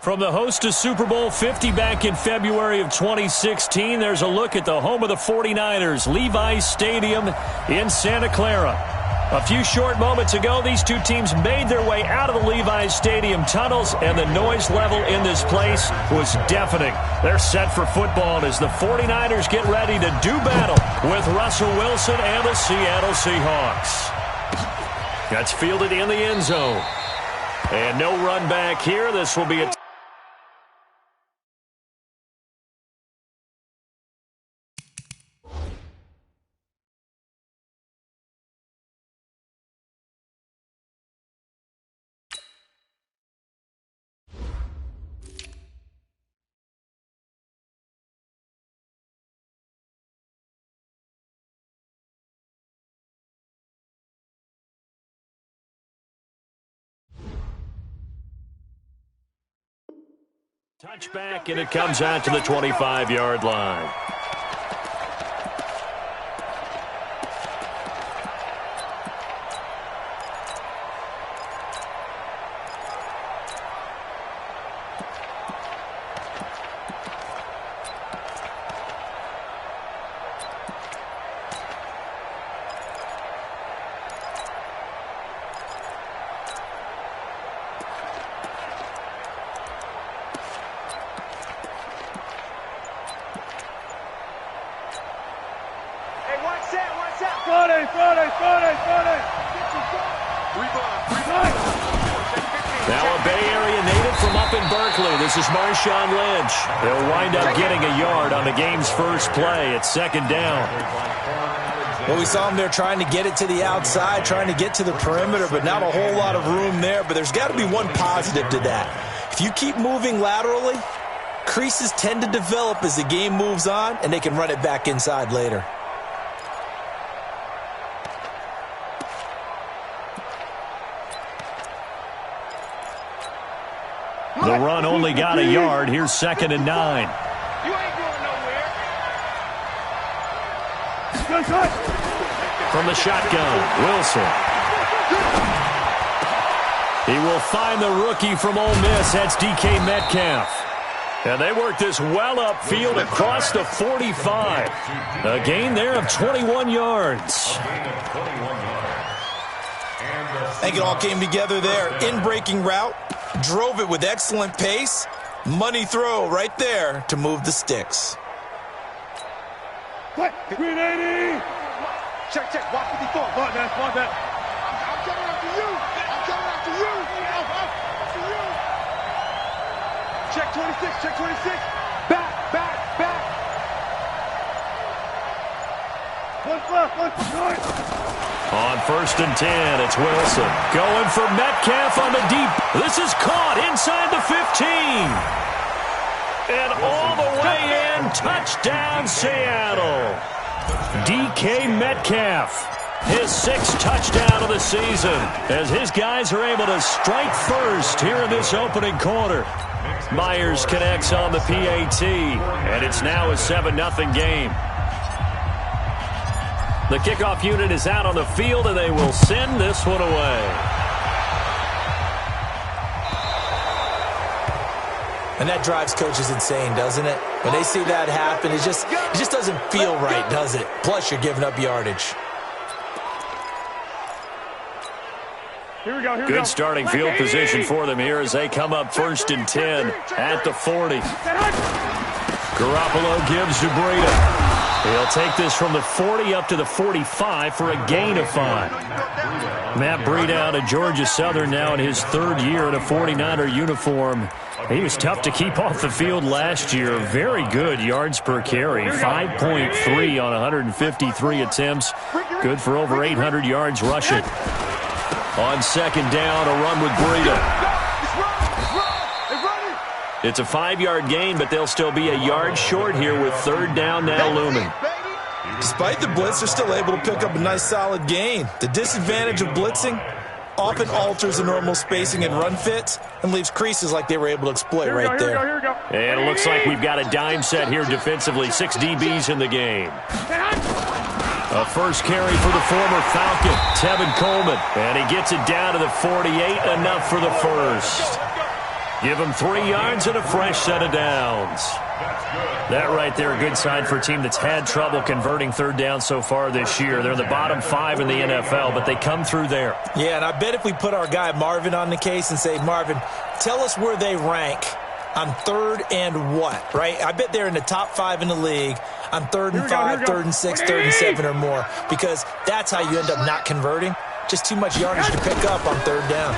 From the host of Super Bowl 50 back in February of 2016, there's a look at the home of the 49ers, Levi's Stadium in Santa Clara. A few short moments ago, these two teams made their way out of the Levi's Stadium tunnels, and the noise level in this place was deafening. They're set for football as the 49ers get ready to do battle with Russell Wilson and the Seattle Seahawks. That's fielded in the end zone. And no run back here. This will be a touchback, and it comes out to the 25-yard line. Now a Bay Area native from up in Berkeley. This is Marshawn Lynch. They'll wind up getting a yard on the game's first play. It's second down. Well, we saw him there trying to get it to the outside, trying to get to the perimeter, but not a whole lot of room there. But there's got to be one positive to that. If you keep moving laterally, creases tend to develop as the game moves on, and they can run it back inside later. The run only got a yard. Here's 2nd and 9. You ain't going nowhere. From the shotgun, Wilson. He will find the rookie from Ole Miss. That's DK Metcalf. And they work this well upfield across the 45. A gain there of 21 yards. I think it all came together there. In-breaking route. Drove it with excellent pace. Money throw right there to move the sticks. 380. Check. Watch what he thought. Come on, man. I'm coming after you. After you. Check 26. Back. One left. On 1st and 10, it's Wilson. Going for Metcalf on the deep. This is caught inside the 15. And all the way in, touchdown Seattle. DK Metcalf, his 6th touchdown of the season, as his guys are able to strike first here in this opening quarter. Myers connects on the PAT, and it's now a 7-0 game. The kickoff unit is out on the field, and they will send this one away. And that drives coaches insane, doesn't it? When they see that happen, it just doesn't feel right, does it? Plus, you're giving up yardage. Here we go. Good starting field position for them here as they come up 1st and 10 at the 40. Garoppolo gives to Breida. He'll take this from the 40 up to the 45 for a gain of 5. Matt Breida out of Georgia Southern now in his 3rd year in a 49er uniform. He was tough to keep off the field last year. Very good yards per carry. 5.3 on 153 attempts. Good for over 800 yards rushing. On 2nd down, a run with Breida. It's a 5-yard gain, but they'll still be a yard short here with 3rd down now looming. Despite the blitz, they're still able to pick up a nice solid gain. The disadvantage of blitzing, often alters the normal spacing and run fits and leaves creases like they were able to exploit right there. Here we go. And it looks like we've got a dime set here defensively. 6 DBs in the game. A first carry for the former Falcon, Tevin Coleman. And he gets it down to the 48, enough for the first. Give him 3 yards and a fresh set of downs. That right there, a good sign for a team that's had trouble converting third down so far this year. They're in the bottom 5 in the NFL, but they come through there. Yeah, and I bet if we put our guy Marvin on the case and say, Marvin, tell us where they rank on third and what, right? I bet they're in the top 5 in the league on 3rd and 5, 3rd and 6, 3rd and 7 or more, because that's how you end up not converting. Just too much yardage to pick up on 3rd down.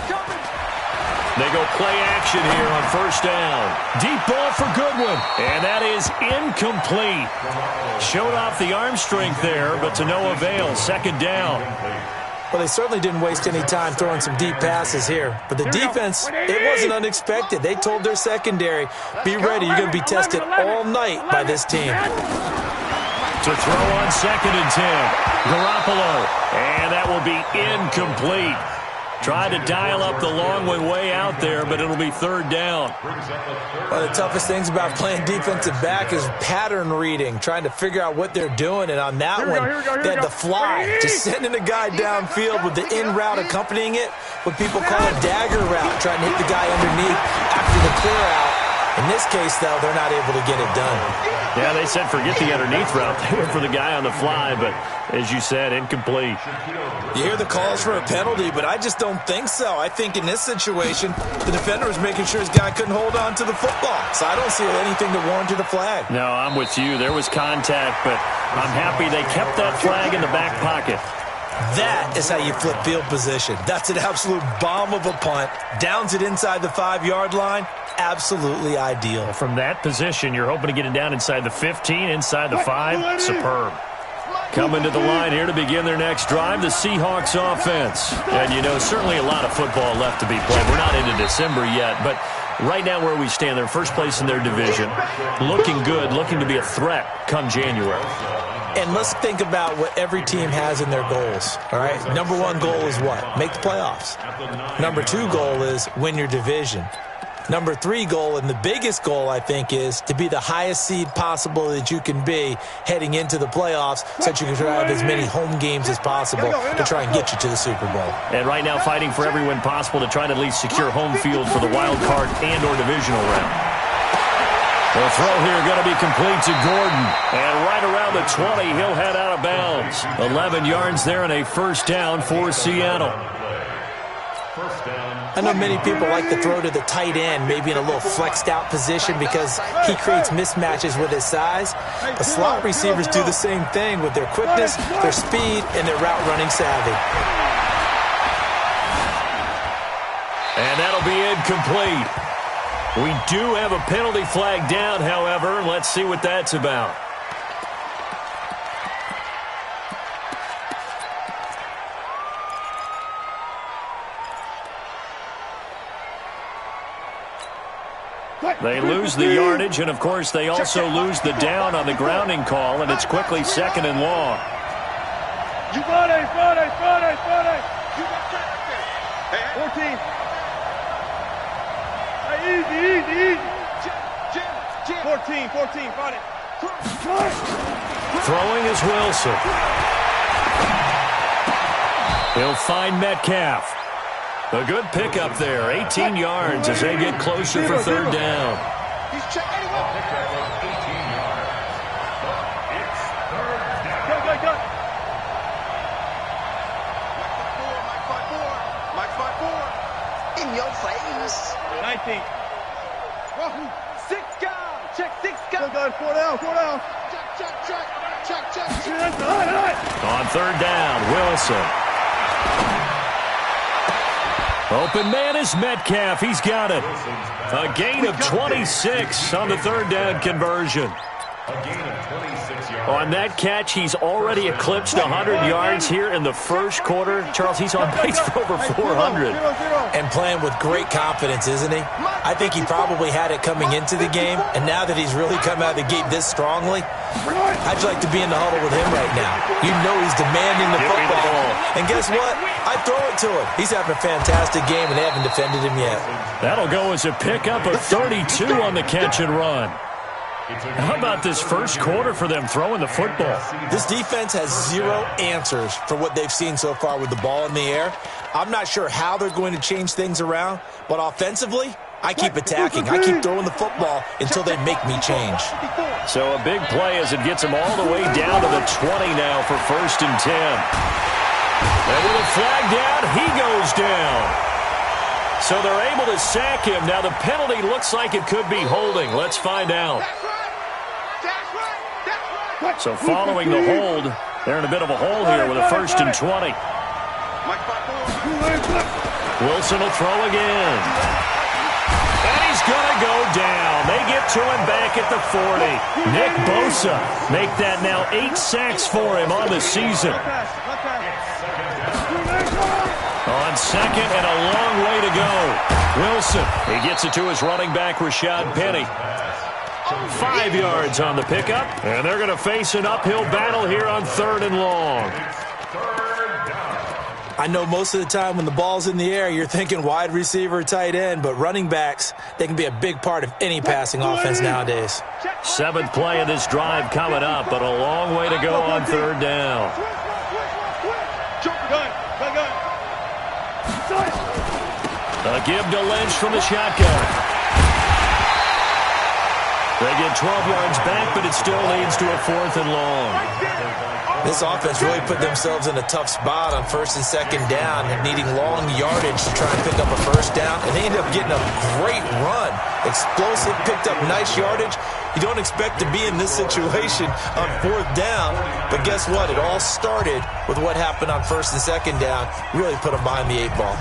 They go play action here on first down. Deep ball for Goodwin, and that is incomplete. Showed off the arm strength there, but to no avail. 2nd down. Well, they certainly didn't waste any time throwing some deep passes here. But the defense, it wasn't unexpected. They told their secondary, be ready, you're going to be tested all night by this team. To throw on 2nd and 10. Garoppolo, and that will be incomplete. Tried to dial up the long way out there, but it'll be 3rd down. One of the toughest things about playing defensive back is pattern reading, trying to figure out what they're doing. And on that one, they had the fly, just sending a guy downfield with the in route accompanying it, what people call a dagger route, trying to hit the guy underneath after the clear out. In this case, though, they're not able to get it done. Yeah, they said forget the underneath route. They went for the guy on the fly, but as you said, incomplete. You hear the calls for a penalty, but I just don't think so. I think in this situation, the defender was making sure his guy couldn't hold on to the football. So I don't see anything to warrant the flag. No, I'm with you. There was contact, but I'm happy they kept that flag in the back pocket. That is how you flip field position. That's an absolute bomb of a punt. Downs it inside the 5-yard line. Absolutely ideal. From that position, you're hoping to get it down inside the 15, inside the 5. Superb. Coming to the line here to begin their next drive, the Seahawks offense. And, you know, certainly a lot of football left to be played. We're not into December yet, but right now where we stand, they're first place in their division. Looking good, looking to be a threat come January. And let's think about what every team has in their goals, all right? Number 1 goal is what? Make the playoffs. Number 2 goal is win your division. Number 3 goal, and the biggest goal, I think, is to be the highest seed possible that you can be heading into the playoffs so that you can have as many home games as possible to try and get you to the Super Bowl. And right now fighting for every win possible to try to at least secure home field for the wild card and or divisional round. The throw here going to be complete to Gordon. And right around the 20, he'll head out of bounds. 11 yards there and a first down for Seattle. I know many people like to throw to the tight end, maybe in a little flexed out position because he creates mismatches with his size. The slot receivers do the same thing with their quickness, their speed, and their route running savvy. And that'll be incomplete. We do have a penalty flag down, however, and let's see what that's about. They lose the yardage, and, of course, they also lose the down on the grounding call, and it's quickly 2nd and long. You got it, You got 14. Easy. 14, got it. Throwing is Wilson. He'll find Metcalf. A good pickup there, 18 yards as they get closer for 3rd down. He's checking it out. 18 yards. It's 3rd down. Go. Mike 5-4. In your face. 19. 6 down. Check 6 down. Go, 4 down. Check. On 3rd down, Wilson. Open man is Metcalf. He's got it. A gain of 26 on the 3rd down conversion. On that catch, he's already eclipsed 100 yards here in the first quarter. Charles, he's on pace for over 400. And playing with great confidence, isn't he? I think he probably had it coming into the game, and now that he's really come out of the gate this strongly, how'd you like to be in the huddle with him right now? You know he's demanding the football. And guess what? I throw it to him. He's having a fantastic game, and they haven't defended him yet. That'll go as a pickup of 32 on the catch and run. How about this first quarter for them throwing the football? This defense has zero answers for what they've seen so far with the ball in the air. I'm not sure how they're going to change things around, but offensively, I keep attacking. I keep throwing the football until they make me change. So a big play as it gets them all the way down to the 20 now for 1st and 10. And with a flag down, he goes down. So they're able to sack him. Now the penalty looks like it could be holding. Let's find out. So following the hold, they're in a bit of a hole here with a 1st and 20. Wilson will throw again. And he's going to go down. They get to him back at the 40. Nick Bosa make that now 8 sacks for him on the season. On second and a long way to go. Wilson, he gets it to his running back, Rashad Penny. 5 yards on the pickup, and they're going to face an uphill battle here on 3rd and long. I know most of the time when the ball's in the air, you're thinking wide receiver, tight end, but running backs, they can be a big part of any passing offense nowadays. 7th play of this drive coming up, but a long way to go on 3rd down. A give to Lynch from the shotgun. They get 12 yards back, but it still leads to a 4th and long. This offense really put themselves in a tough spot on 1st and 2nd down, needing long yardage to try and pick up a 1st down, and they ended up getting a great run. Explosive, picked up nice yardage. You don't expect to be in this situation on 4th down, but guess what? It all started with what happened on 1st and 2nd down. Really put them behind the 8 ball.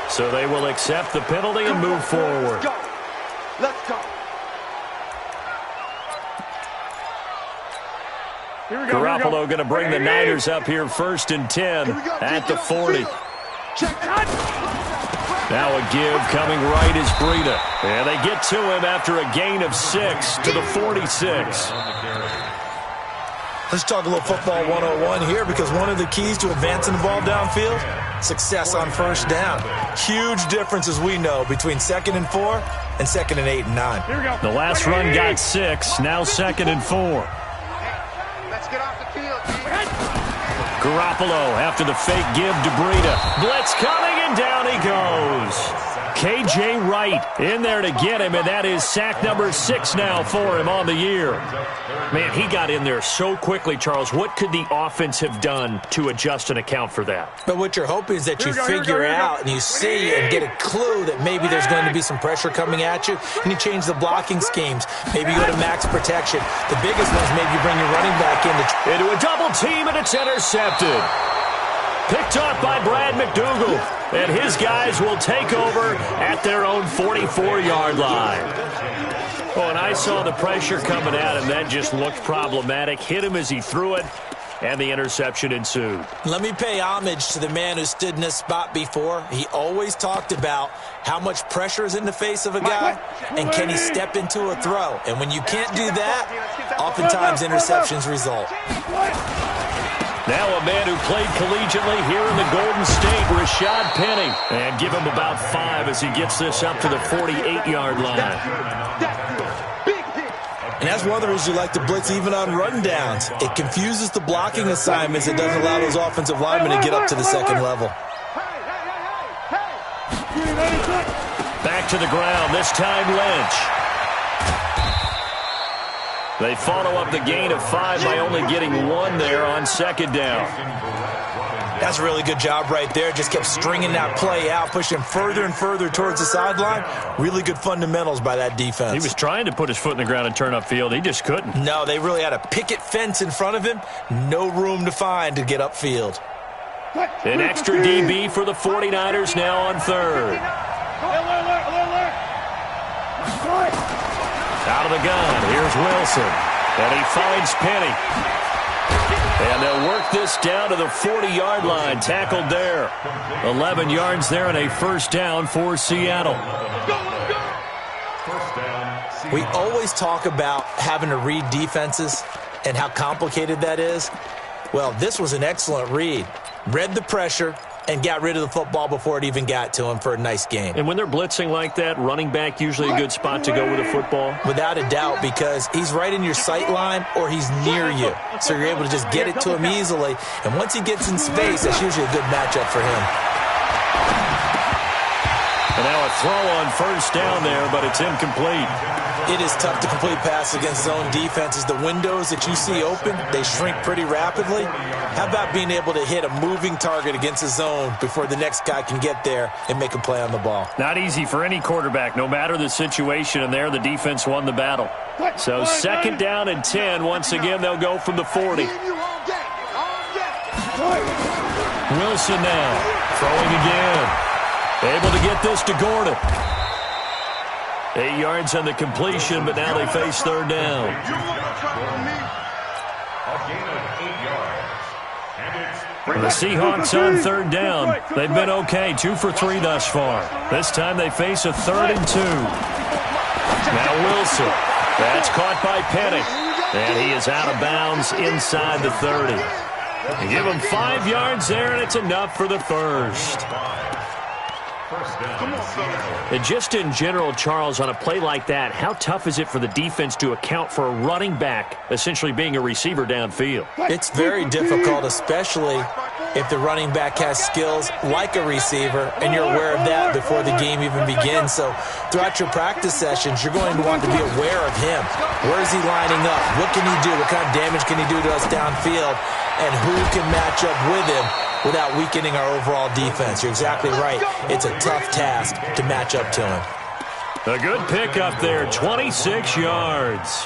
So they will accept the penalty and move forward. Let's go. Garoppolo going to bring the Niners up here 1st and 10 at the 40. Now a give coming right is Breida. And they get to him after a gain of 6 to the 46. Let's talk a little football 101 here, because one of the keys to advancing the ball downfield, success on 1st down. Huge difference, as we know, between 2nd and 4 and 2nd and 8 and 9. The last run got 6, now 2nd and 4. Let's get off the field. Garoppolo after the fake give to Breida. Blitz coming, and down he goes. K.J. Wright in there to get him, and that is sack number 6 now for him on the year. Man, he got in there so quickly, Charles. What could the offense have done to adjust and account for that? But what you're hoping is that you figure out and you see and get a clue that maybe there's going to be some pressure coming at you, and you change the blocking schemes. Maybe you go to max protection. The biggest ones, maybe you bring your running back into a double team, and it's intercepted. Picked off by Brad McDougal, and his guys will take over at their own 44-yard line. Oh, and I saw the pressure coming at him. That just looked problematic. Hit him as he threw it, and the interception ensued. Let me pay homage to the man who stood in this spot before. He always talked about how much pressure is in the face of a guy, and can he step into a throw. And when you can't do that, oftentimes interceptions result. Now a man who played collegiately here in the Golden State, Rashad Penny. And give him about 5 as he gets this up to the 48-yard line. And that's one of the reasons you like to blitz even on run downs. It confuses the blocking assignments. It doesn't allow those offensive linemen to get up to the 2nd level. Back to the ground, this time Lynch. They follow up the gain of 5 by only getting 1 there on 2nd down. That's a really good job right there. Just kept stringing that play out, pushing further and further towards the sideline. Really good fundamentals by that defense. He was trying to put his foot in the ground and turn upfield. He just couldn't. No, they really had a picket fence in front of him. No room to find to get upfield. An extra DB for the 49ers now on 3rd. Out of the gun, here's Wilson. And he finds Penny. And they'll work this down to the 40-yard line. Tackled there. 11 yards there and a first down for Seattle. We always talk about having to read defenses and how complicated that is. Well, this was an excellent read. Read the pressure and got rid of the football before it even got to him for a nice game. And when they're blitzing like that, running back usually a good spot to go with a football? Without a doubt, because he's right in your sight line or he's near you. So you're able to just get it to him easily. And once he gets in space, that's usually a good matchup for him. And now a throw on first down there, but it's incomplete. It is tough to complete passes against zone defenses. The windows that you see open, they shrink pretty rapidly. How about being able to hit a moving target against a zone before the next guy can get there and make a play on the ball? Not easy for any quarterback, no matter the situation, and there the defense won the battle. So second down and 10. Once again, they'll go from the 40. Wilson now, throwing again. Able to get this to Gordon. 8 yards on the completion, but now they face third down. The Seahawks on third down. They've been okay, 2 for 3 thus far. This time they face a 3rd and 2. Now Wilson. That's caught by Penny. And he is out of bounds inside the 30. They give him 5 yards there, and it's enough for the first. And just in general, Charles, on a play like that, how tough is it for the defense to account for a running back essentially being a receiver downfield? It's very difficult, especially if the running back has skills like a receiver, and you're aware of that before the game even begins. So throughout your practice sessions, you're going to want to be aware of him. Where is he lining up? What can he do? What kind of damage can he do to us downfield? And who can match up with him without weakening our overall defense? You're exactly right. It's a tough task to match up to him. A good pickup there, 26 yards.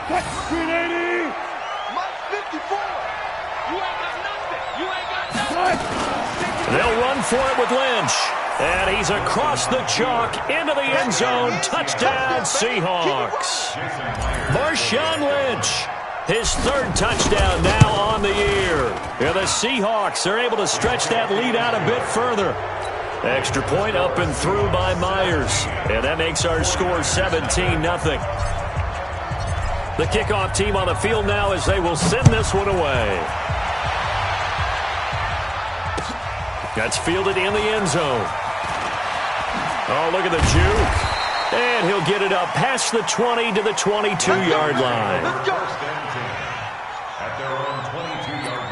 380. Mike 54. You ain't got nothing. You ain't got nothing. They'll run for it with Lynch. And he's across the chalk into the end zone. Touchdown, Seahawks. Marshawn Lynch. His 3rd touchdown now on the year. And the Seahawks are able to stretch that lead out a bit further. Extra point up and through by Myers. And that makes our score 17-0. The kickoff team on the field now as they will send this one away. That's fielded in the end zone. Oh, look at the juke. And he'll get it up past the 20 to the 22-yard line. At their own 22-yard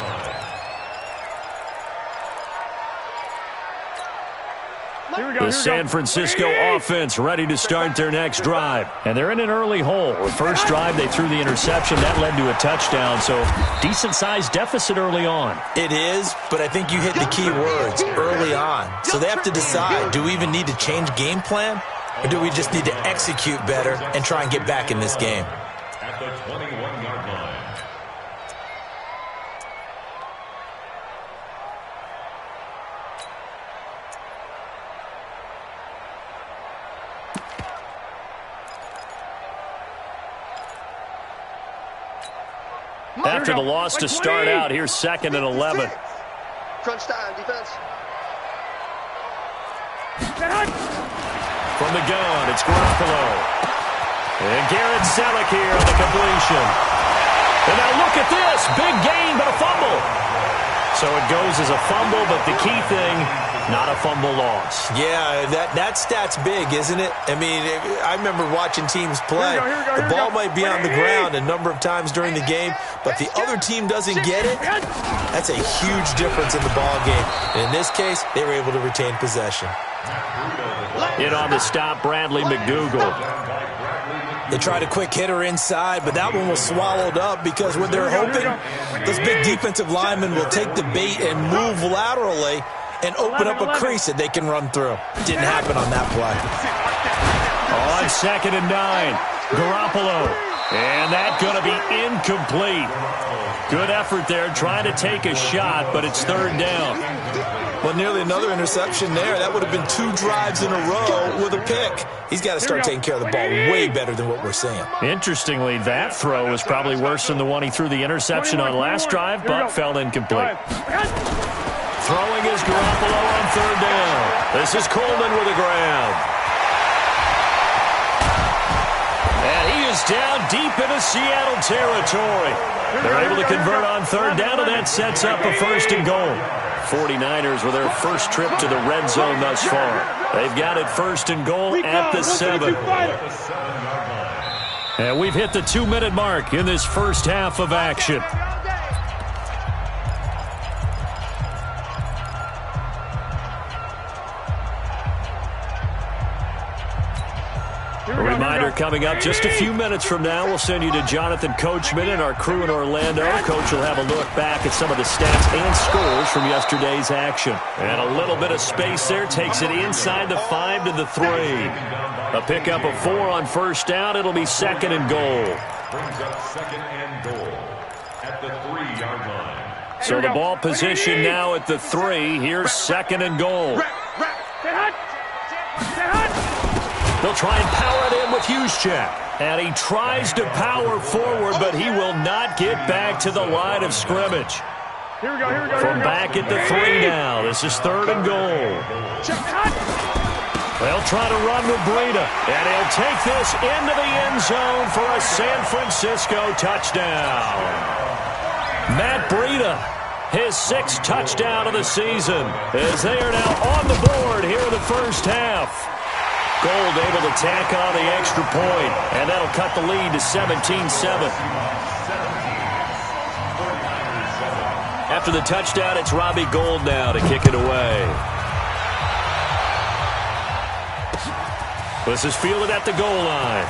line. The San Francisco offense ready to start their next drive. And they're in an early hole. The first drive, they threw the interception. That led to a touchdown, so decent-sized deficit early on. It is, but I think you hit the key words, early on. So they have to decide, do we even need to change game plan? Or do we just need to execute better and try and get back in this game? At the 21-yard line. After the loss to start out, here's 2nd and 11. Crunch time, defense. From the gun, it's Garoppolo. And Garrett Selleck here on the completion. And now look at this. Big gain, but a fumble. So it goes as a fumble, but the key thing, not a fumble loss. Yeah, that stat's big, isn't it? I mean, I remember watching teams play. The ball might be on the ground a number of times during the game, but the other team doesn't get it. That's a huge difference in the ball game. And in this case, they were able to retain possession. In on the stop, Bradley McDougal. They tried a quick hitter inside, but that one was swallowed up because what they're hoping, those big defensive linemen will take the bait and move laterally and open up a crease that they can run through. Didn't happen on that play. On 2nd and 9, Garoppolo. And that's going to be incomplete. Good effort there trying to take a shot, but it's 3rd down. Well, nearly another interception there. That would have been 2 drives in a row with a pick. He's got to start taking care of the ball way better than what we're seeing. Interestingly, that throw was probably worse than the one he threw the interception on last drive, but fell incomplete. Throwing is Garoppolo on 3rd down. This is Coleman with a grab. And he is down deep into Seattle territory. They're able to convert on 3rd down, and that sets up a 1st and goal. 49ers with their first trip to the red zone thus far. They've got it 1st and goal at the 7. And we've hit the 2-minute mark in this first half of action. A reminder coming up just a few minutes from now. We'll send you to Jonathan Coachman and our crew in Orlando. Coach will have a look back at some of the stats and scores from yesterday's action. And a little bit of space there takes it inside the 5 to the 3. A pickup of 4 on 1st down. It'll be 2nd and goal. Brings up 2nd and goal at the 3-yard line. So the ball position now at the 3. Here's 2nd and goal. They'll try and power it in with Juszczyk. And he tries to power forward, but he will not get back to the line of scrimmage. Here we go. From back at the 3 now. This is 3rd and goal. They'll try to run with Breida. And he'll take this into the end zone for a San Francisco touchdown. Matt Breida, his 6th touchdown of the season, as they are now on the board here in the first half. Gold able to tack on the extra point, and that'll cut the lead to 17-7. After the touchdown, it's Robbie Gould now to kick it away. This is fielded at the goal line.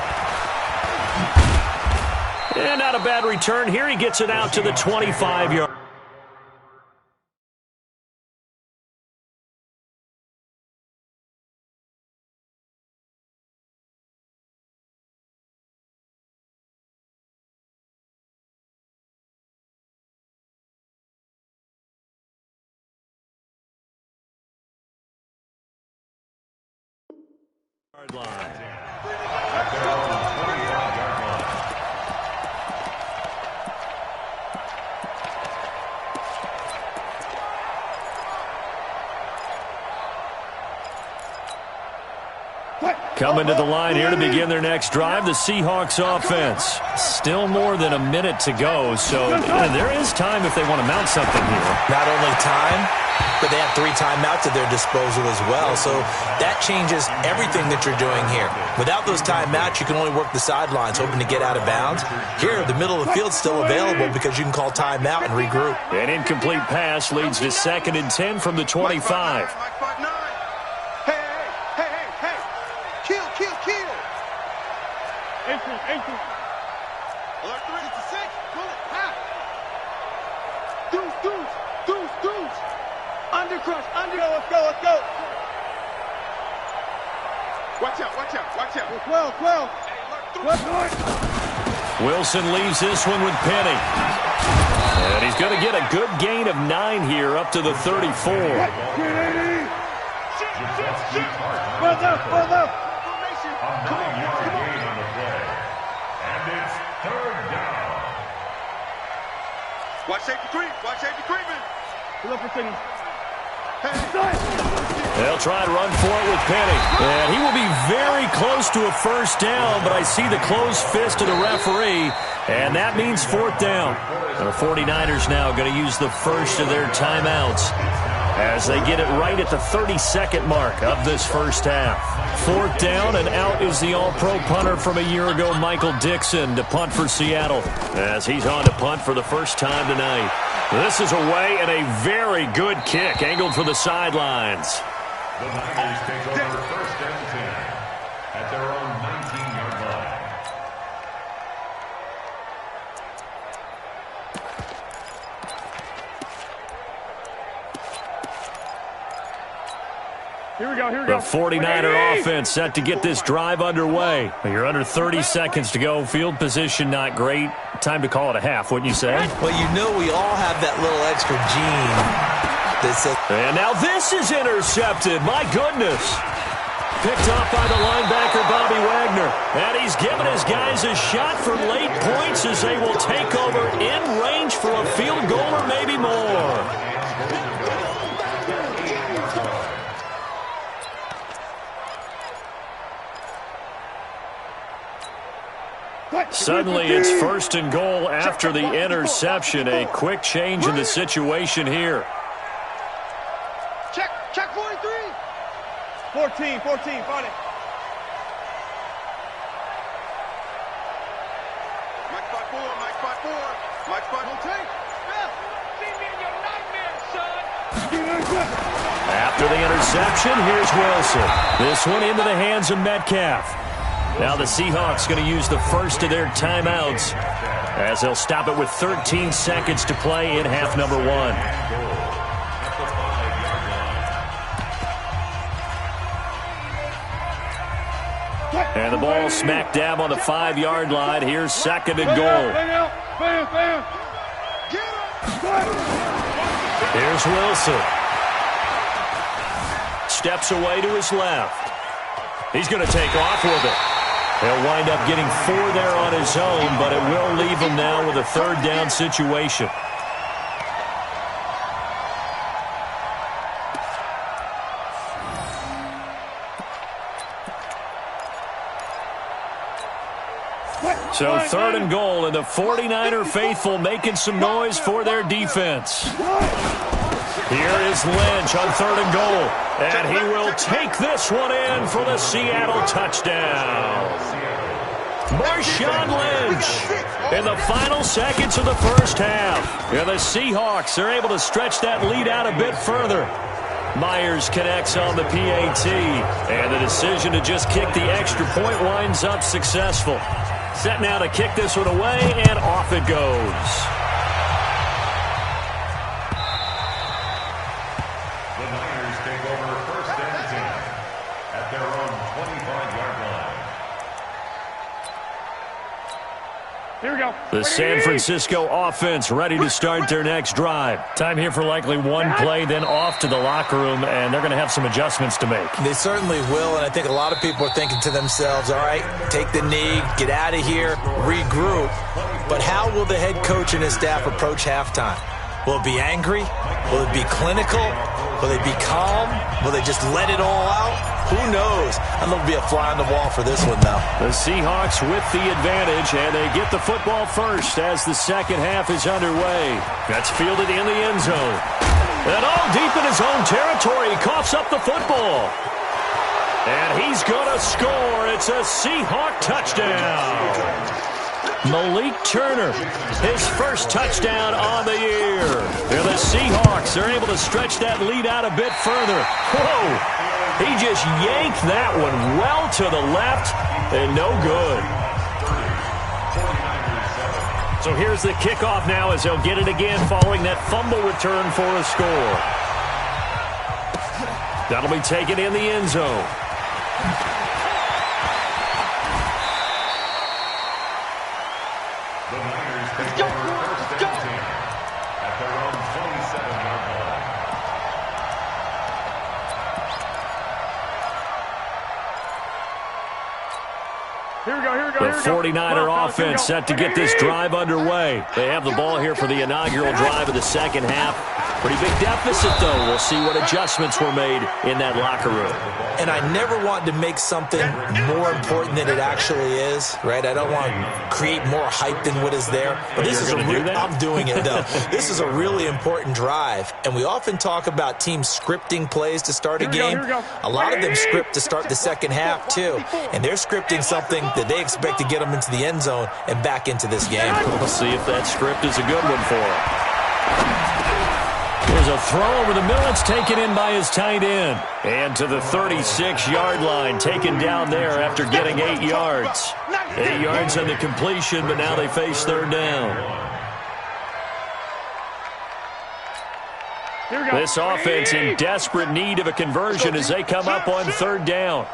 And not a bad return here. He gets it out to the 25-yard. Line. Coming to the line here to begin their next drive, the Seahawks offense. Still more than a minute to go, so there is time if they want to mount something here. Not only time, but they have 3 timeouts at their disposal as well, so that changes everything that you're doing here. Without those timeouts, you can only work the sidelines, hoping to get out of bounds. Here, the middle of the field's still available because you can call timeout and regroup. An incomplete pass leads to 2nd and 10 from the 25. Alert 3 to 6. Pull it. Pass. Deuce. Undercrush. Let's go. Watch out. 12. Wilson leaves this one with Penny. And he's going to get a good gain of 9 here up to the 34. Well done. A 9-yard gain on the play. And it's 3rd down. Watch safety creeping. Pull up for signal. They'll try and run for it with Penny. And he will be very close to a 1st down, but I see the closed fist of the referee, and that means 4th down. The 49ers now going to use the first of their timeouts as they get it right at the 32nd mark of this first half. 4th down, and out is the all-pro punter from a year ago, Michael Dixon, to punt for Seattle, as he's on to punt for the first time tonight. This is away, and a very good kick angled for the sidelines. The Niners take over 1st and 10 at their own 19-yard line. Here we go. The 49er offense set to get this drive underway. You're under 30 seconds to go. Field position not great. Time to call it a half, wouldn't you say? Well, you know we all have that little extra gene And now this is intercepted. My goodness. Picked off by the linebacker, Bobby Wagner. And he's given his guys a shot for late points as they will take over in range for a field goal or maybe more. Suddenly it's 1st and goal after the interception. A quick change in the situation here. Check 43. 14, find it. Mike spot 4. Mike spot will take. See me in your nightmare, son. After the interception, here's Wilson. This one into the hands of Metcalf. Now the Seahawks going to use the first of their timeouts as they'll stop it with 13 seconds to play in half number 1. And the ball smack dab on the 5-yard line. Here's 2nd and goal. Here's Wilson. Steps away to his left. He's going to take off with it. He'll wind up getting 4 there on his own, but it will leave him now with a 3rd down situation. So 3rd and goal, and the 49er faithful making some noise for their defense. Here is Lynch on 3rd and goal, and he will take this one in for the Seattle touchdown. Marshawn Lynch in the final seconds of the first half. And the Seahawks are able to stretch that lead out a bit further. Myers connects on the PAT, and the decision to just kick the extra point winds up successful. Set now to kick this one away, and off it goes. The Niners take over 1st and 10 at their own 25-yard line. Here we go. The San Francisco offense ready to start their next drive. Time here for likely one play, then off to the locker room, and they're going to have some adjustments to make. They certainly will, and I think a lot of people are thinking to themselves, all right, take the knee, get out of here, regroup. But how will the head coach and his staff approach halftime? Will it be angry? Will it be clinical? Will they be calm? Will they just let it all out? Who knows? I'm going to be a fly on the wall for this one, though. The Seahawks with the advantage, and they get the football first as the second half is underway. That's fielded in the end zone. And all deep in his own territory, he coughs up the football. And he's going to score. It's a Seahawk touchdown. Malik Turner, his first touchdown on the year. And the Seahawks are able to stretch that lead out a bit further. Whoa! He just yanked that one well to the left, and no good. So here's the kickoff now as they'll get it again following that fumble return for a score. That'll be taken in the end zone. The Niners take over 1st and 10 at their own 27-yard line. Here we go. The 49er offense set to get this drive underway. They have the ball here for the inaugural drive of the second half. Pretty big deficit, though. We'll see what adjustments were made in that locker room. And I never want to make something more important than it actually is, right? I don't want to create more hype than what is there. But this is I'm doing it, though. This is a really important drive. And we often talk about teams scripting plays to start a game. A lot of them script to start the second half, too. And they're scripting something that they expect to get them into the end zone and back into this game. We'll see if that script is a good one for them. There's a throw over the middle. It's taken in by his tight end. And to the 36-yard line, taken down there after getting 8 yards. 8 yards on the completion, but now they face third down. This offense in desperate need of a conversion as they come up on third down.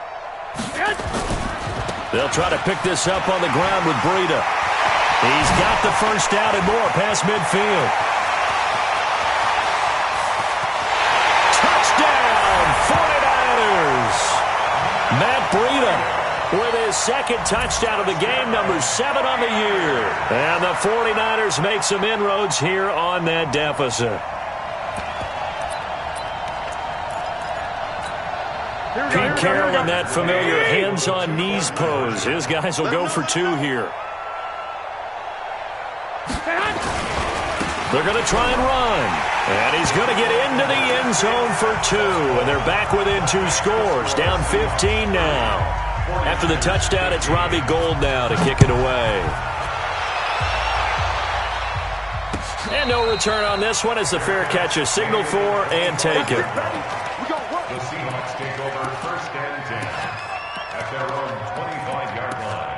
They'll try to pick this up on the ground with Breida. He's got the first down and more past midfield. his second touchdown of the game, number 7 on the year. And the 49ers make some inroads here on that deficit. Pete Carroll in that familiar hands-on knees pose. His guys will go for 2 here. They're going to try and run. And he's going to get into the end zone for 2. And they're back within 2 scores. Down 15 now. After the touchdown, it's Robbie Gould now to kick it away. And no return on this one as the fair catch is signaled for and taken. The Seahawks take over 1st and 10 at their own 25-yard line.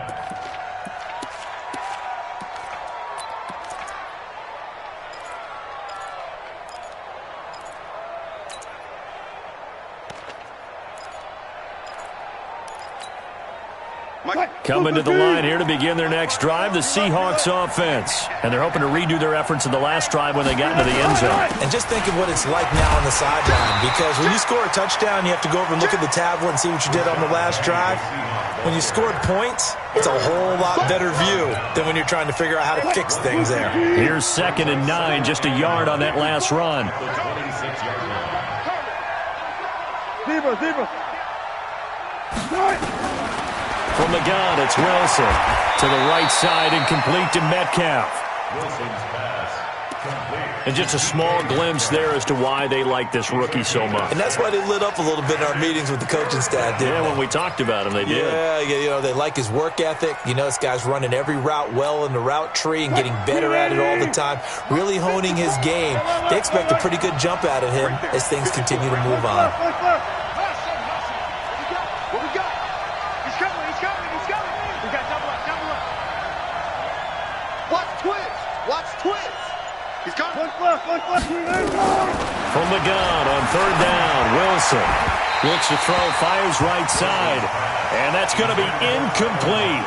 Coming to the line here to begin their next drive, the Seahawks offense. And they're hoping to redo their efforts in the last drive when they got into the end zone. And just think of what it's like now on the sideline, because when you score a touchdown, you have to go over and look at the tablet and see what you did on the last drive. When you scored points, it's a whole lot better view than when you're trying to figure out how to fix things there. Here's 2nd and 9, just a yard on that last run. From the gun, it's Wilson. To the right side and complete to Metcalf. Wilson's pass complete. And just a small glimpse there as to why they like this rookie so much. And that's why they lit up a little bit in our meetings with the coaching staff, didn't they? When we talked about him, they did. Yeah, you know, they like his work ethic. You know, this guy's running every route well in the route tree and getting better at it all the time, really honing his game. They expect a pretty good jump out of him as things continue to move on. From the gun on 3rd down, Wilson looks to throw, fires right side, and that's going to be incomplete.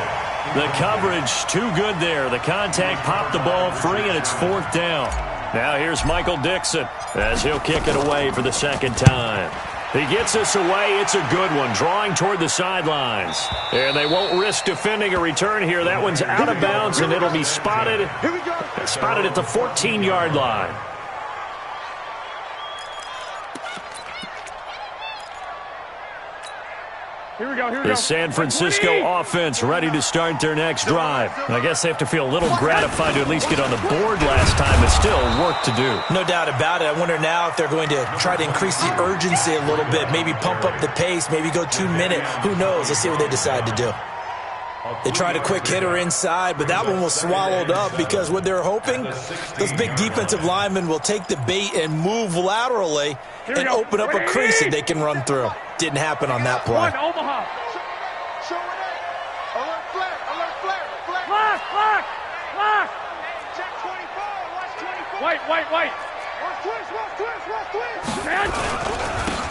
The coverage too good there. The contact popped the ball free, and it's 4th down. Now here's Michael Dixon as he'll kick it away for the 2nd time. He gets us away. It's a good one, drawing toward the sidelines. And they won't risk defending a return here. That one's out of bounds, and it'll be spotted at the 14-yard line. The San Francisco offense ready to start their next drive. And I guess they have to feel a little gratified to at least get on the board last time, but still work to do. No doubt about it. I wonder now if they're going to try to increase the urgency a little bit, maybe pump up the pace, maybe go 2 minute. Who knows? Let's see what they decide to do. They tried a quick hitter inside, but that one was swallowed up because what they're hoping, those big defensive linemen will take the bait and move laterally and open up a crease that they can run through. Didn't happen on that play. White.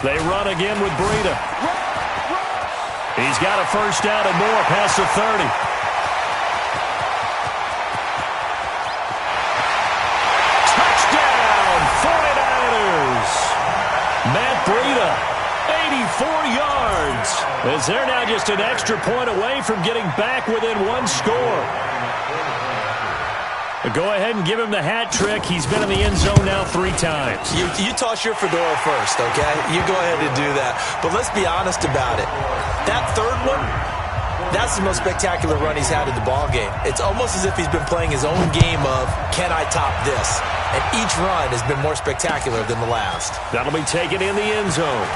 They run again with Breida. He's got a 1st down and more past the 30. Touchdown, 49ers. Matt Breida, 84 yards. As they're now just an extra point away from getting back within 1 score. Go ahead and give him the hat trick. He's been in the end zone now 3 times. You toss your fedora first, okay? You go ahead and do that. But let's be honest about it. That 3rd one, that's the most spectacular run he's had in the ballgame. It's almost as if he's been playing his own game of, can I top this? And each run has been more spectacular than the last. That'll be taken in the end zone.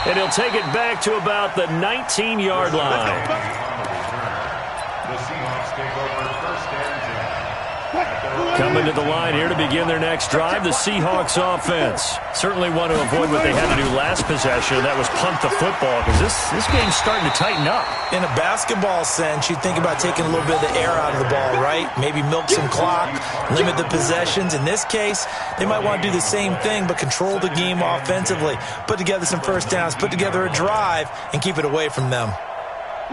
And he'll take it back to about the 19-yard line. The Seahawks take over 1st and 10. Coming to the line here to begin their next drive, the Seahawks offense. Certainly want to avoid what they had to do last possession. That was punt the football, because this game's starting to tighten up. In a basketball sense, you think about taking a little bit of the air out of the ball, right? Maybe milk some clock, limit the possessions. In this case, they might want to do the same thing, but control the game offensively. Put together some 1st downs, put together a drive, and keep it away from them.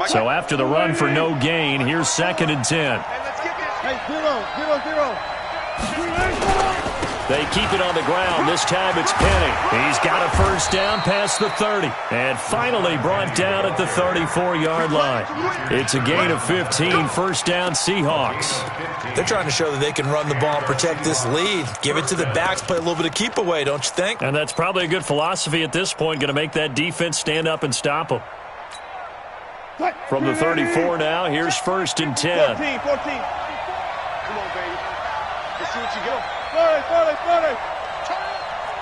So after the run for no gain, here's 2nd and 10. They keep it on the ground. This time it's Penny. He's got a first down past the 30. And finally brought down at the 34-yard line. It's a gain of 15, first down Seahawks. They're trying to show that they can run the ball and protect this lead. Give it to the backs, play a little bit of keep away, don't you think? And that's probably a good philosophy at this point, going to make that defense stand up and stop them. From the 34 now, here's first and 10. 14. Come on, baby. Let's see what you got. 40.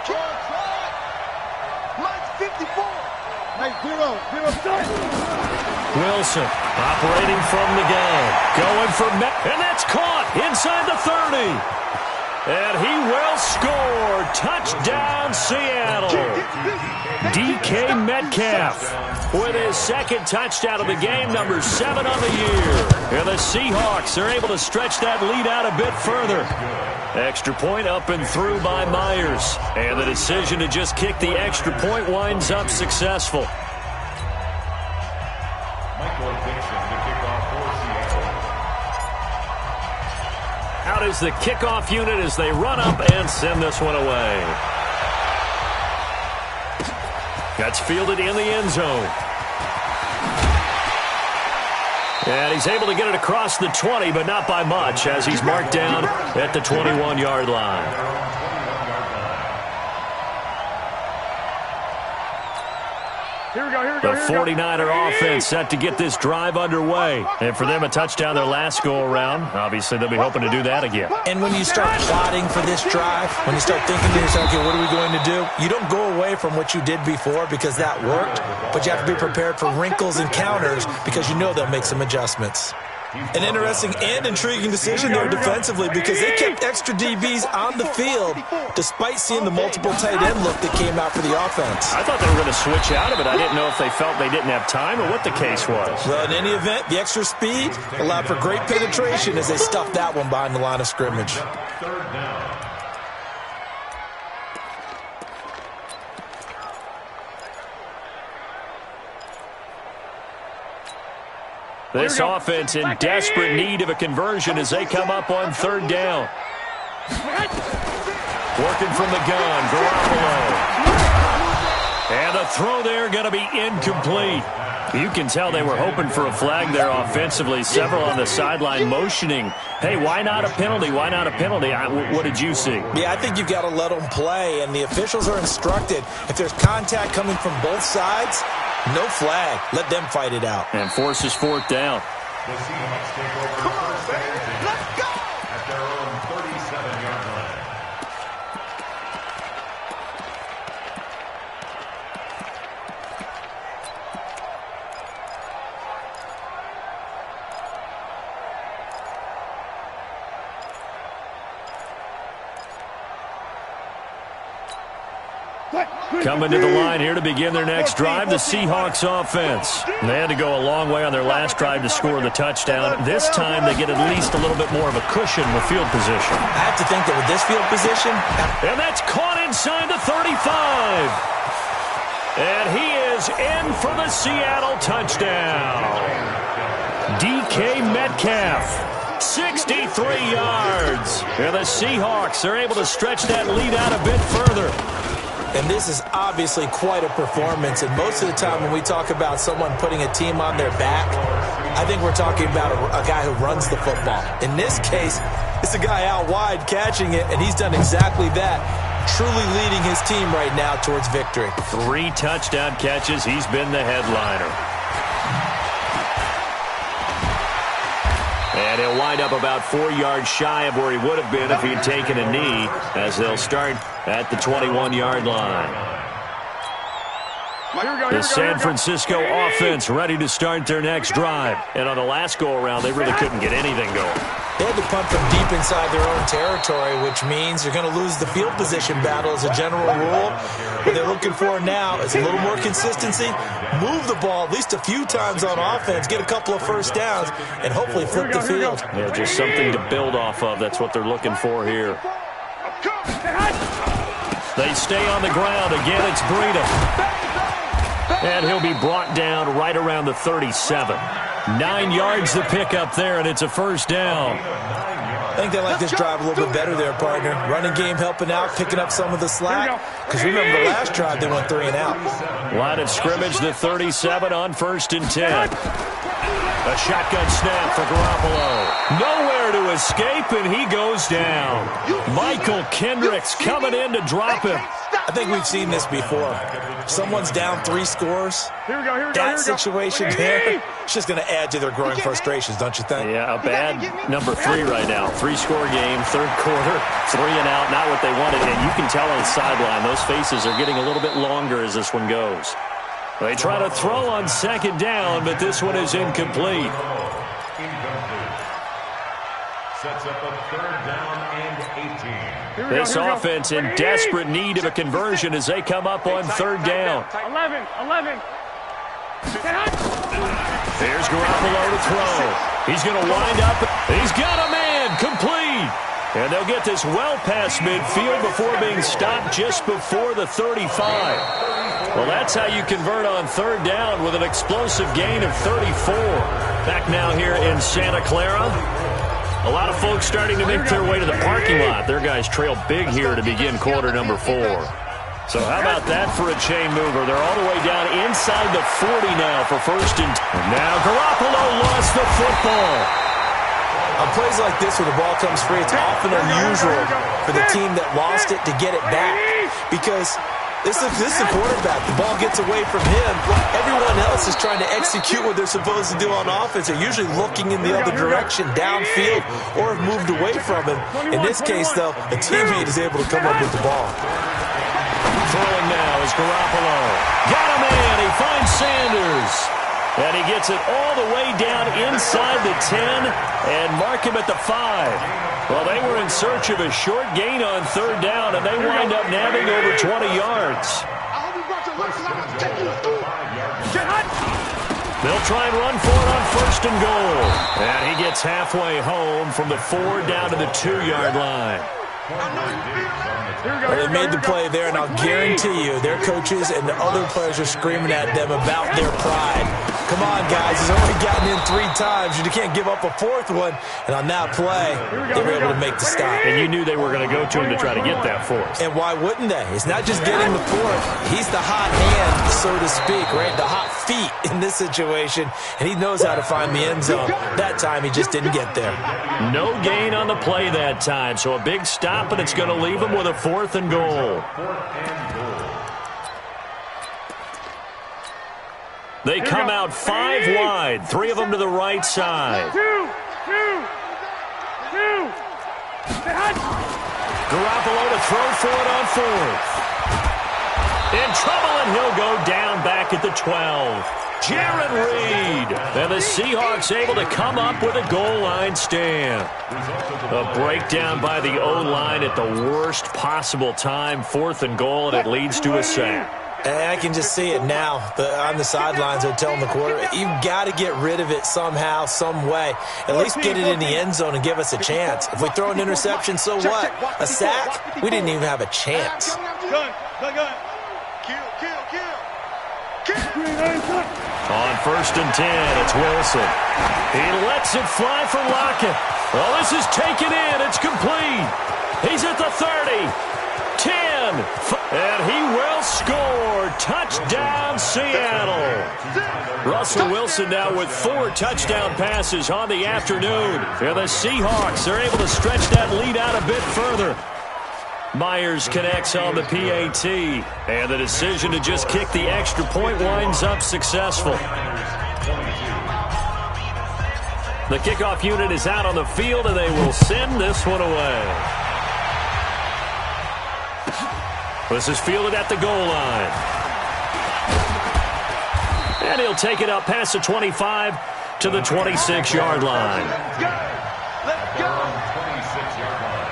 Try. Mike's 54. Mike, zero. Wilson operating from the gun. Going for and that's caught inside the 30. And he will score. Touchdown, Seattle. DK Metcalf with his second touchdown of the game, number 7 on the year. And the Seahawks are able to stretch that lead out a bit further. Extra point up and through by Myers. And the decision to just kick the extra point winds up successful. Out is the kickoff unit as they run up and send this one away. That's fielded in the end zone. And he's able to get it across the 20, but not by much, as he's marked down at the 21-yard line. The 49er offense set to get this drive underway. And for them, a touchdown their last go-around. Obviously, they'll be hoping to do that again. And when you start plotting for this drive, when you start thinking to yourself, okay, what are we going to do? You don't go away from what you did before because that worked, but you have to be prepared for wrinkles and counters because you know they'll make some adjustments. An interesting and intriguing decision there defensively because they kept extra DBs on the field despite seeing the multiple tight end look that came out for the offense. I thought they were going to switch out of it. I didn't know if they felt they didn't have time or what the case was. Well, in any event, the extra speed allowed for great penetration as they stuffed that one behind the line of scrimmage. This offense in desperate need of a conversion as they come up on third down. Working from the gun, Garoppolo. And the throw there going to be incomplete. You can tell they were hoping for a flag there offensively. Several on the sideline motioning, hey, why not a penalty? Why not a penalty? What did you see? Yeah, I think you've got to let them play, and the officials are instructed. If there's contact coming from both sides, no flag. Let them fight it out. And forces fourth down. The Seahawks take over first and 10. Let's go! At their own 37-yard line. Coming to the line here to begin their next drive, the Seahawks offense. They had to go a long way on their last drive to score the touchdown. This time they get at least a little bit more of a cushion with field position. I have to think that with this field position. And that's caught inside the 35. And he is in for the Seattle touchdown. DK Metcalf. 63 yards. And the Seahawks are able to stretch that lead out a bit further. And this is obviously quite a performance. And most of the time when we talk about someone putting a team on their back, I think we're talking about a guy who runs the football. In this case, it's a guy out wide catching it, and he's done exactly that, truly leading his team right now towards victory. 3 touchdown catches. He's been the headliner. And he'll wind up about 4 yards shy of where he would have been if he'd taken a knee, as they'll start at the 21-yard line. The San Francisco offense ready to start their next drive. And on the last go-around, they really couldn't get anything going. They had to punt from deep inside their own territory, which means you're going to lose the field position battle as a general rule. What they're looking for now is a little more consistency, move the ball at least a few times on offense, get a couple of first downs, and hopefully flip the field. Yeah, just something to build off of. That's what they're looking for here. They stay on the ground. Again, it's Breida. And he'll be brought down right around the 37. 9 yards to pick up there, and it's a first down. think they like this drive a little bit better there, partner. Running game helping out, picking up some of the slack. Because remember, the last drive, they went 3 and out. Line of scrimmage, the 37 on 1st and 10. A shotgun snap for Garoppolo. Nowhere to escape, and he goes down. Michael Kendricks coming in to drop him. I think we've seen this before. Someone's down 3 scores. That situation there, it's just going to add to their growing frustrations, don't you think? Yeah, a bad number 3 right now. 3-score game, 3rd quarter, 3 and out, not what they wanted. And you can tell on the sideline, those faces are getting a little bit longer as this one goes. They try to throw on 2nd down, but this one is incomplete. Sets up a 3rd down and 18. This offense in desperate need of a conversion as they come up on 3rd down. 11. Here's Garoppolo to throw. He's going to wind up. He's got a man complete. And they'll get this well past midfield before being stopped just before the 35. Well, that's how you convert on 3rd down with an explosive gain of 34. Back now here in Santa Clara. A lot of folks starting to make their way to the parking lot. Their guys trail big here to begin quarter number 4. So how about that for a chain mover? They're all the way down inside the 40 now for 1st and 10. Now Garoppolo lost the football. On plays like this where the ball comes free, it's often unusual for the team that lost it to get it back. Because this is the quarterback. The ball gets away from him. Everyone else is trying to execute what they're supposed to do on offense. They're usually looking in the other direction, downfield, or have moved away from him. In this case, though, a teammate is able to come up with the ball. Throwing now is Garoppolo. Got a man. He finds Sanders. And he gets it all the way down inside the 10 and mark him at the 5. Well, they were in search of a short gain on 3rd down, and they wind up nabbing over 20 yards. They'll try and run for it on 1st and goal. And he gets halfway home from the 4 down to the 2-yard line. Well, they made the play there, and I'll guarantee you their coaches and the other players are screaming at them about their pride. Come on, guys. He's only gotten in 3 times. You can't give up a 4th one. And on that play, they were able to make the stop. And you knew they were going to go to him to try to get that 4th. And why wouldn't they? It's not just getting the 4th. He's the hot hand, so to speak, right? The hot feet in this situation. And he knows how to find the end zone. That time, he just didn't get there. No gain on the play that time. So a big stop, and it's going to leave him with a 4th and goal. They come out 5 wide, 3 of them to the right side. Garoppolo to throw for it on 4th. In trouble, and he'll go down back at the 12. Jaron Reed. And the Seahawks able to come up with a goal line stand. A breakdown by the O-line at the worst possible time. 4th and goal, and it leads to a sack. And I can just see it now. On the sidelines, they're telling the quarterback, you've got to get rid of it somehow, some way. At least get it in the end zone and give us a chance. If we throw an interception, so what? A sack? We didn't even have a chance. Gun. On 1st and 10, it's Wilson. He lets it fly for Lockett. Well, this is taken in. It's complete. He's at the 30. 10. And he will score. Touchdown, Seattle. Russell Wilson now with 4 touchdown passes on the afternoon. And the Seahawks are able to stretch that lead out a bit further. Myers connects on the PAT. And the decision to just kick the extra point winds up successful. The kickoff unit is out on the field, and they will send this one away. This is fielded at the goal line. And he'll take it up past the 25 to the 26-yard line. Let's go. 26-yard line.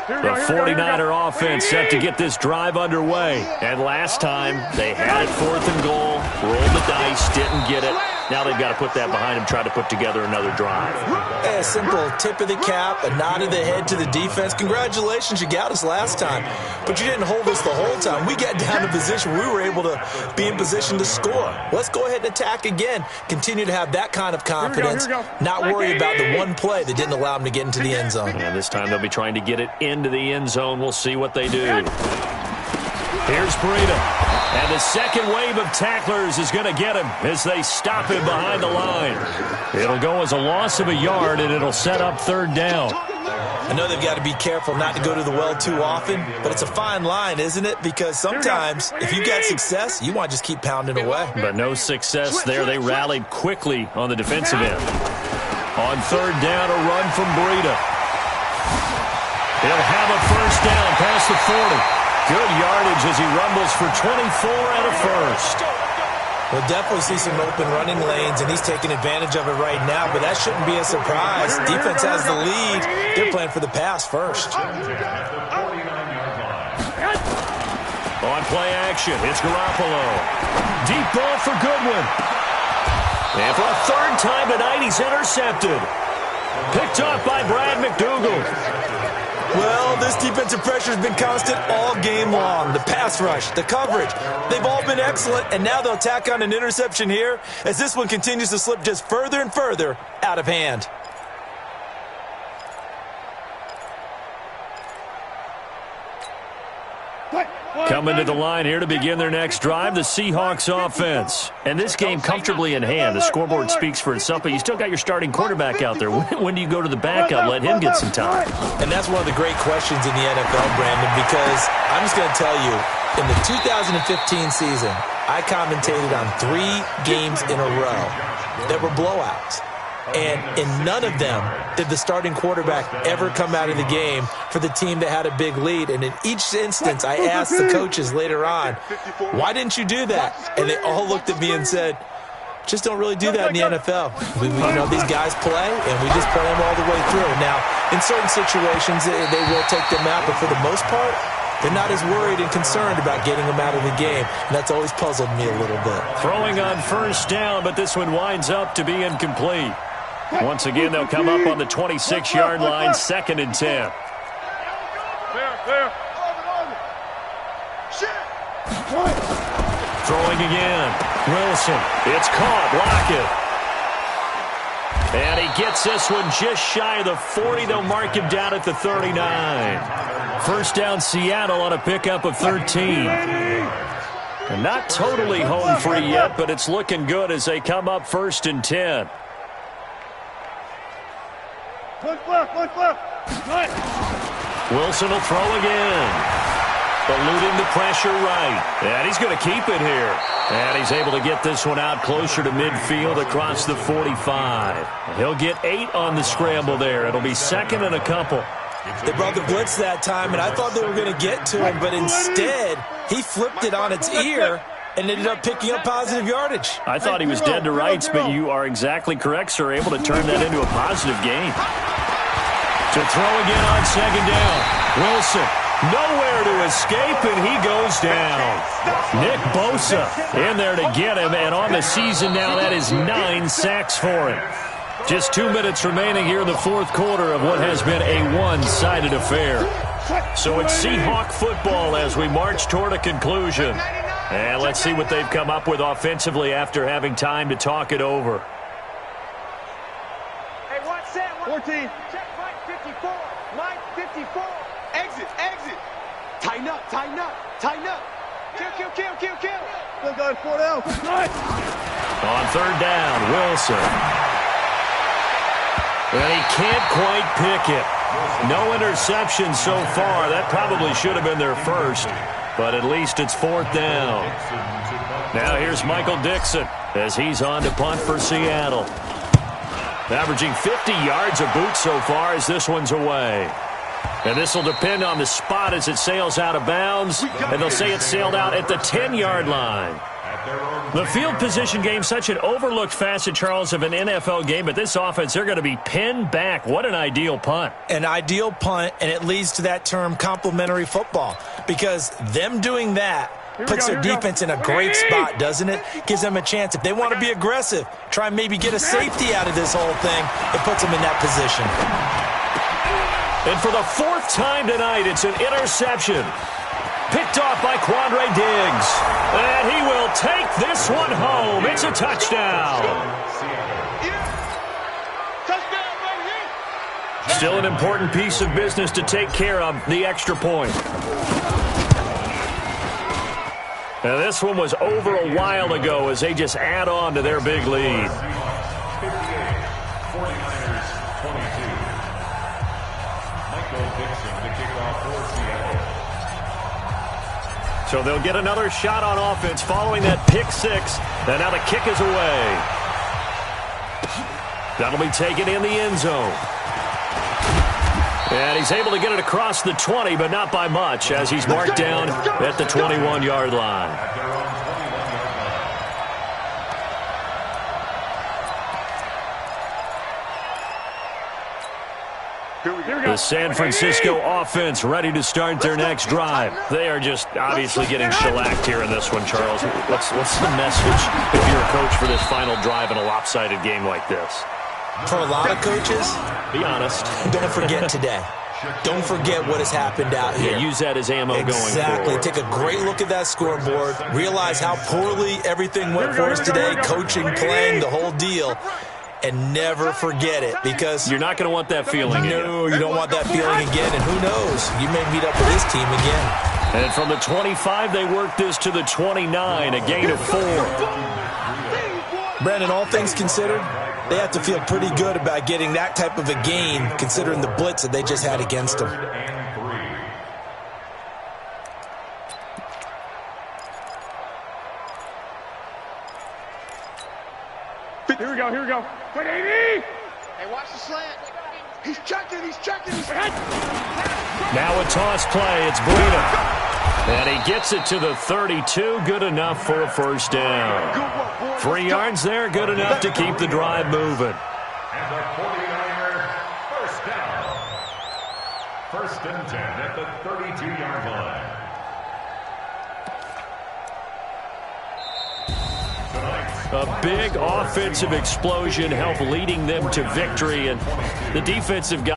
The 49er offense set to get this drive underway. And last time, they had it 4th and goal, rolled the dice, didn't get it. Now they've got to put that behind them, try to put together another drive. A simple tip of the cap, a nod of the head to the defense. Congratulations, you got us last time, but you didn't hold us the whole time. We got down to position. We were able to be in position to score. Let's go ahead and attack again. Continue to have that kind of confidence, not worry about the one play that didn't allow them to get into the end zone. And this time they'll be trying to get it into the end zone. We'll see what they do. Here's Breida. And the second wave of tacklers is going to get him as they stop him behind the line. It'll go as a loss of a yard, and it'll set up third down. I know they've got to be careful not to go to the well too often, but it's a fine line, isn't it? Because sometimes if you got success, you want to just keep pounding away. But no success there. They rallied quickly on the defensive end. On third down, a run from Breida. He'll have a first down past the 40. Good yardage as he rumbles for 24 and a first. We'll definitely see some open running lanes, and he's taking advantage of it right now, but that shouldn't be a surprise. Defense has the lead. They're playing for the pass first. On play action, it's Garoppolo. Deep ball for Goodwin. And for a third time tonight, he's intercepted. Picked off by Brad McDougald. Well, this defensive pressure has been constant all game long. The pass rush, the coverage, they've all been excellent, and now they'll tack on an interception here as this one continues to slip just further and further out of hand. Coming to the line here to begin their next drive, the Seahawks offense. And this game comfortably in hand. The scoreboard speaks for itself, but you still got your starting quarterback out there. When do you go to the backup? Let him get some time. And that's one of the great questions in the NFL, Brandon, because I'm just going to tell you, in the 2015 season, I commentated on 3 games in a row that were blowouts. And in none of them did the starting quarterback ever come out of the game for the team that had a big lead. And in each instance, I asked the coaches later on, why didn't you do that? And they all looked at me and said, just don't really do that in the NFL. These guys play, and we just play them all the way through. Now, in certain situations, they will take them out, but for the most part, they're not as worried and concerned about getting them out of the game, and that's always puzzled me a little bit. Throwing on first down, but this one winds up to be incomplete. Once again, they'll come up on the 26-yard line, 2nd and 10. Throwing again. Wilson. It's caught. Lockett. And he gets this one just shy of the 40. They'll mark him down at the 39. First down, Seattle on a pickup of 13. And not totally home free yet, but it's looking good as they come up 1st and 10. Wilson will throw again. Eluding the pressure right. And he's going to keep it here. And he's able to get this one out closer to midfield across the 45. He'll get 8 on the scramble there. It'll be 2nd and a couple. They brought the blitz that time, and I thought they were going to get to him, but instead he flipped it on its ear and ended up picking up positive yardage. I thought he was dead to rights, but you are exactly correct, sir. Able to turn that into a positive gain. To throw again on 2nd down. Wilson, nowhere to escape, and he goes down. Nick Bosa in there to get him, and on the season now, that is 9 sacks for him. Just 2 minutes remaining here in the 4th quarter of what has been a one-sided affair. So it's Seahawk football as we march toward a conclusion. And let's see what they've come up with offensively after having time to talk it over. Hey, watch set. 14. Check Mike 54. Mike 54. Exit. Tighten up. Kill. Still going 4 down. On 3rd down, Wilson. And he can't quite pick it. No interception so far. That probably should have been their first, but at least it's 4th down. Now here's Michael Dixon as he's on to punt for Seattle. Averaging 50 yards a boot so far as this one's away. And this will depend on the spot as it sails out of bounds, and they'll say it sailed out at the 10-yard line. The field position game, such an overlooked facet, Charles, of an NFL game, but this offense, they're going to be pinned back. What an ideal punt. An ideal punt, and it leads to that term complementary football, because them doing that puts their defense in a great spot, doesn't it? Gives them a chance. If they want to be aggressive, try and maybe get a safety out of this whole thing, it puts them in that position. And for the fourth time tonight, it's an interception. Picked off by Quandre Diggs. And he will take this one home. It's a touchdown. Still an important piece of business to take care of, the extra point. Now this one was over a while ago as they just add on to their big lead. 49ers 22. Michael Dixon, the kickoff for Seattle. So they'll get another shot on offense following that pick six. And now the kick is away. That'll be taken in the end zone. And he's able to get it across the 20, but not by much, as he's marked down at the 21-yard line. At their own 21-yard line. The San Francisco offense ready to start their next drive. They are just obviously getting shellacked here in this one, Charles. What's the message if you're a coach for this final drive in a lopsided game like this? For a lot of coaches, be honest. Don't forget today. Don't forget what has happened out here. Yeah, use that as ammo going forward. Exactly. Take a great look at that scoreboard. Realize how poorly everything went for us today. Coaching, playing, the whole deal. And never forget it, because you're not going to want that feeling again. No, you don't want that feeling again. And who knows? You may meet up with this team again. And from the 25, they work this to the 29, a gain of 4. Brandon, all things considered, they have to feel pretty good about getting that type of a gain, considering the blitz that they just had against them. Here we go. Wait, 80! Hey, watch the slant. He's checking. Now a toss play. It's Breida. And he gets it to the 32. Good enough for a first down. 3 yards there. Good enough to keep the drive moving. And the 49er first down. First and 10 at the 32-yard line. A big offensive explosion helped leading them to victory, and the defensive guy